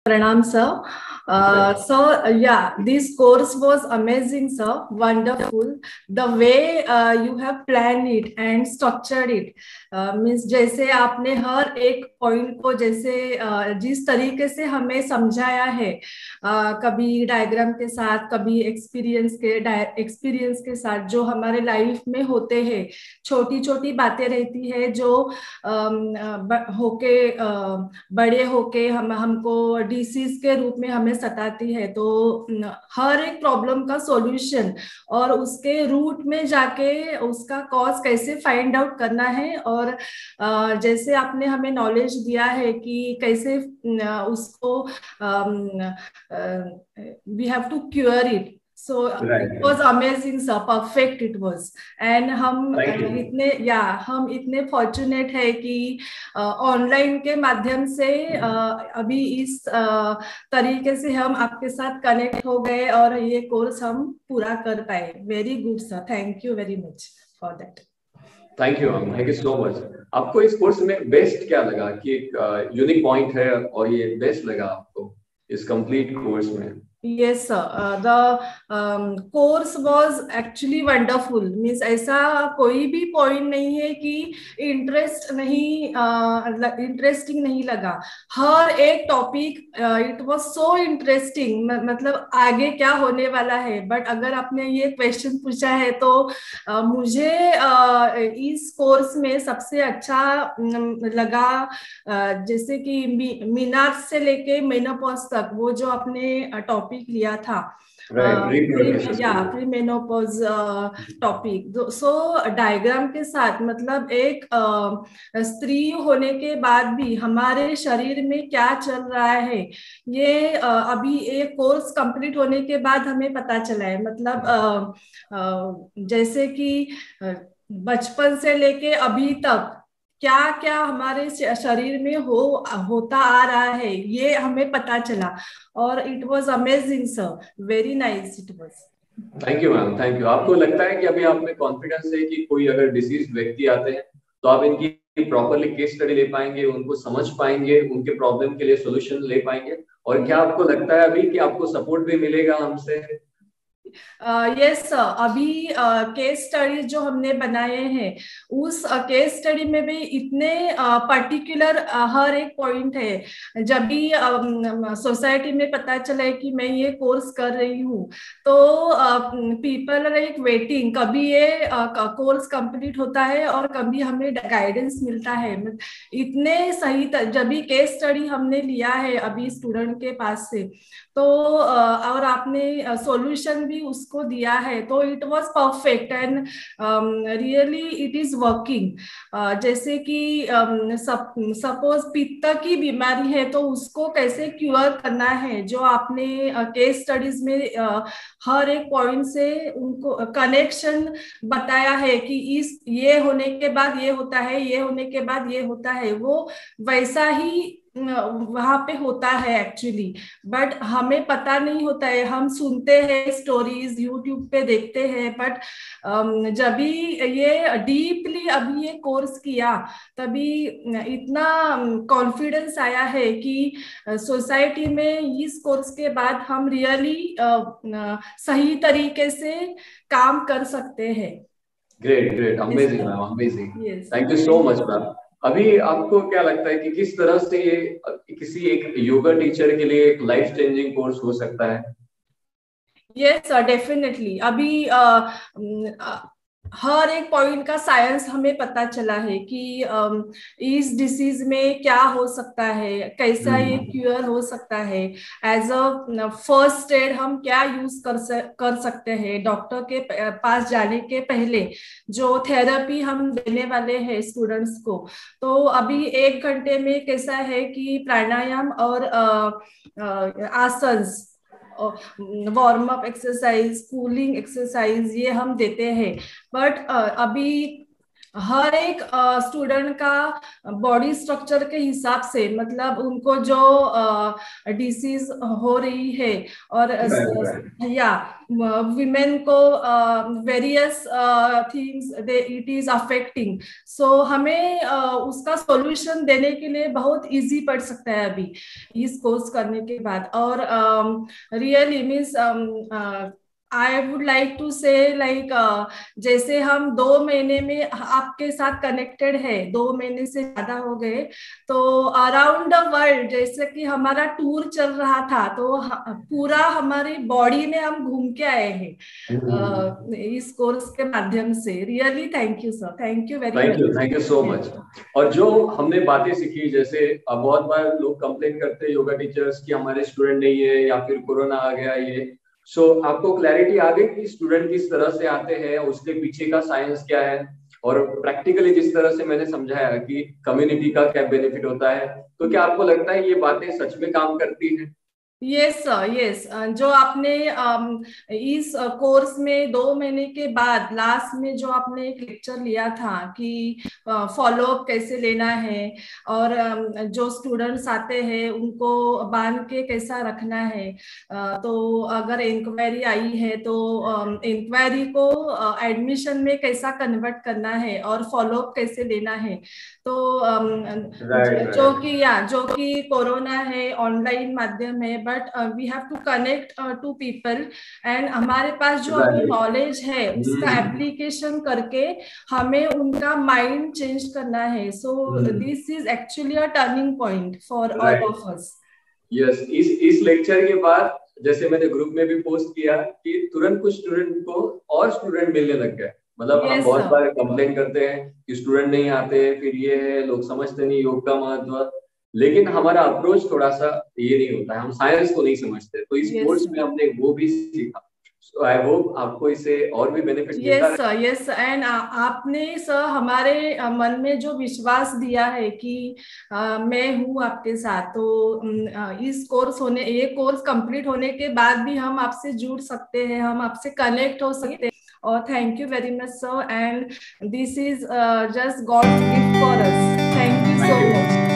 Pranam, sir. So, yeah, this course was amazing, sir. Wonderful. The way you have planned it and structured it, means जैसे आपने हर एक point को जैसे जिस तरीके से हमें समझाया है, कभी डायग्राम के साथ, कभी एक्सपीरियंस के साथ, जो हमारे लाइफ में होते हैं, छोटी छोटी बातें रहती है जो होके बड़े होके हमको डिसीज के रूप में हमें सताती है। तो हर एक प्रॉब्लम का सॉल्यूशन और उसके रूट में जाके उसका कॉज कैसे फाइंड आउट करना है, और जैसे आपने हमें नॉलेज दिया है कि कैसे उसको we have to cure it. So Right. it was amazing, sir. Perfect it was. And हम इतने फॉर्चुनेट है कि ऑनलाइन के माध्यम से अभी इस तरीके से हम आपके साथ कनेक्ट हो गए और ये कोर्स हम पूरा कर पाए। Very good sir, thank you very much for that. Thank you ma'am, thank you so much. आपको इस कोर्स में बेस्ट क्या लगा कि एक यूनिक पॉइंट है और ये बेस्ट लगा आपको इस कंप्लीट कोर्स में? Yes, sir. The course was actually wonderful. Means ऐसा कोई भी पॉइंट नहीं है कि इंटरेस्टिंग नहीं लगा। हर एक topic it was so interesting, मतलब आगे क्या होने वाला है। बट अगर आपने ये क्वेश्चन पूछा है तो मुझे इस कोर्स में सबसे अच्छा लगा, जैसे कि मीनार से लेके मेनोपॉज तक, वो जो आपने टॉपिक लिया था, प्री मेनोपॉज टॉपिक। सो डायग्राम के साथ, मतलब एक स्त्री होने के बाद भी हमारे शरीर में क्या चल रहा है, ये अभी एक कोर्स कंप्लीट होने के बाद हमें पता चला है। मतलब जैसे कि बचपन से लेके अभी तक क्या क्या हमारे शरीर में होता आ रहा है, ये हमें पता चला। और it was amazing sir, very nice it was. Thank you ma'am, thank you. आपको लगता है कि अभी आप में कॉन्फिडेंस है कि कोई अगर डिसीज व्यक्ति आते हैं तो आप इनकी प्रॉपरली केस स्टडी ले पाएंगे, उनको समझ पाएंगे, उनके प्रॉब्लम के लिए सोल्यूशन ले पाएंगे? और क्या आपको लगता है अभी कि आपको सपोर्ट भी मिलेगा हमसे? यस सर, अभी केस स्टडीज जो हमने बनाए हैं, उस केस स्टडी में भी इतने पर्टिकुलर हर एक पॉइंट है। जब भी सोसाइटी में पता चला है कि मैं ये कोर्स कर रही हूँ, तो पीपल आर लाइक वेटिंग, कभी ये कोर्स कंप्लीट होता है और कभी हमें गाइडेंस मिलता है। इतने सही जब भी केस स्टडी हमने लिया है अभी स्टूडेंट के पास से, तो और आपने सॉल्यूशन भी उसको दिया है, तो it was perfect and really it is working. जैसे कि सपोज पित्त की बीमारी है तो उसको कैसे क्योर करना है, जो आपने केस स्टडीज में हर एक पॉइंट से उनको कनेक्शन बताया है कि इस ये होने के बाद ये होता है, ये होने के बाद ये होता है, वो वैसा ही वहां पे होता है एक्चुअली। बट हमें पता नहीं होता है, हम सुनते हैं स्टोरीज, यूट्यूब पे देखते हैं, बट जब भी ये डीपली अभी ये कोर्स किया, तभी इतना कॉन्फिडेंस आया है कि सोसाइटी में इस कोर्स के बाद हम रियली सही तरीके से काम कर सकते हैं। Great great, amazing ma'am, amazing. Yes, thank you so much ma'am. अभी आपको क्या लगता है कि किस तरह से ये किसी एक योगा टीचर के लिए एक लाइफ चेंजिंग कोर्स हो सकता है? Yes definitely. अभी हर एक पॉइंट का साइंस हमें पता चला है कि इस डिसीज में क्या हो सकता है, कैसा ये क्योर हो सकता है। एज अ फर्स्ट एड हम क्या यूज कर सकते हैं डॉक्टर के पास जाने के पहले, जो थेरेपी हम देने वाले हैं स्टूडेंट्स को। तो अभी 1 घंटे में कैसा है कि प्राणायाम और asanas, warm up exercise, cooling exercise, ये हम देते हैं। बट अभी हर एक स्टूडेंट का बॉडी स्ट्रक्चर के हिसाब से, मतलब उनको जो डिसीज हो रही है, और राइट। या विमेन को various things they it is affecting. So हमें उसका सॉल्यूशन देने के लिए बहुत इजी पड़ सकता है अभी इस कोर्स करने के बाद। और really means I would like to say like जैसे हम 2 महीने में आपके साथ कनेक्टेड है, 2 महीने से ज्यादा हो गए, तो अराउंड द वर्ल्ड जैसे कि हमारा टूर चल रहा था, तो पूरा हमारी बॉडी में हम घूम के आए हैं इस कोर्स के माध्यम से। Really thank you sir, thank you very much. Thank you so much. और जो हमने बातें सीखी, जैसे अब बहुत बार लोग कंप्लेन करते हैं योगा टीचर्स कि हमारे स्टूडेंट नहीं है या फिर कोरोना आ गया ये, सो आपको क्लैरिटी आ गई कि स्टूडेंट किस तरह से आते हैं, उसके पीछे का साइंस क्या है, और प्रैक्टिकली जिस तरह से मैंने समझाया कि कम्युनिटी का क्या बेनिफिट होता है, तो क्या आपको लगता है ये बातें सच में काम करती हैं? Yes sir, yes. जो आपने इस कोर्स में 2 महीने के बाद लास्ट में जो आपने एक लेक्चर लिया था कि फॉलो अप कैसे लेना है, और जो स्टूडेंट्स आते हैं उनको बांध के कैसा रखना है, तो अगर इंक्वायरी आई है तो इंक्वायरी को एडमिशन में कैसा कन्वर्ट करना है, और फॉलो अप कैसे लेना है। तो जो कि कोरोना है, ऑनलाइन माध्यम है, but we have to connect to people, and हमारे पास जो अभी नॉलेज है उसका एप्लीकेशन करके हमें उनका माइंड चेंज करना है। So this is actually a turning point for all of us. Yes, इस लेक्चर के बाद जैसे मैंने ग्रुप में भी पोस्ट किया कि तुरंत कुछ स्टूडेंट को और स्टूडेंट मिलने लग गए। मतलब हम बहुत बार कंप्लेन करते हैं कि स्टूडेंट नहीं आते, फिर ये है लोग समझते नहीं योग का महत्व, लेकिन हमारा अप्रोच थोड़ा सा ये नहीं होता है, हम साइंस को नहीं समझते। तो इस कोर्स में हमने वो भी सीखा। सो आई होप आपको इससे और भी बेनिफिट मिलता है। Yes sir, yes. एंड आपने सर हमारे मन में जो विश्वास दिया है कि मैं हूँ आपके साथ, तो इस ये कोर्स कंप्लीट होने के बाद भी हम आपसे जुड़ सकते हैं, हम आपसे कनेक्ट हो सकते हैं। और thank you very much sir, and this is just God gift for us. Thank you so much.